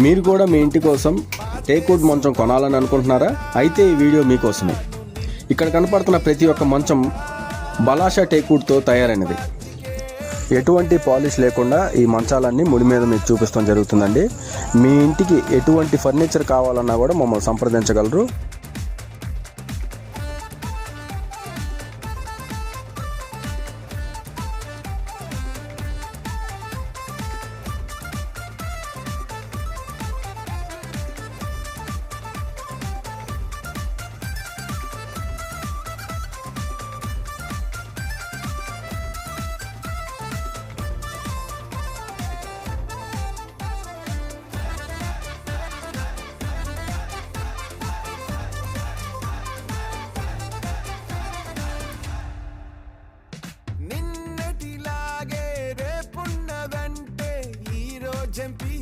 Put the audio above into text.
మీరు కూడా మీ ఇంటి కోసం టేక్వుడ్ మంచం కొనాలని అనుకుంటున్నారా? అయితే ఈ వీడియో మీకోసమే. ఇక్కడ కనపడుతున్న ప్రతి ఒక్క మంచం బలాషా టేక్వుడ్తో తయారైనది. ఎటువంటి పాలిష్ లేకుండా ఈ మంచాలన్నీ ముడి మీద మీకు చూపిస్తాం జరుగుతుందండి. మీ ఇంటికి ఎటువంటి ఫర్నిచర్ కావాలన్నా కూడా మమ్మల్ని సంప్రదించగలరు. నిన్నటిలాగే రేపున్నదంటే ఈ రోజంపి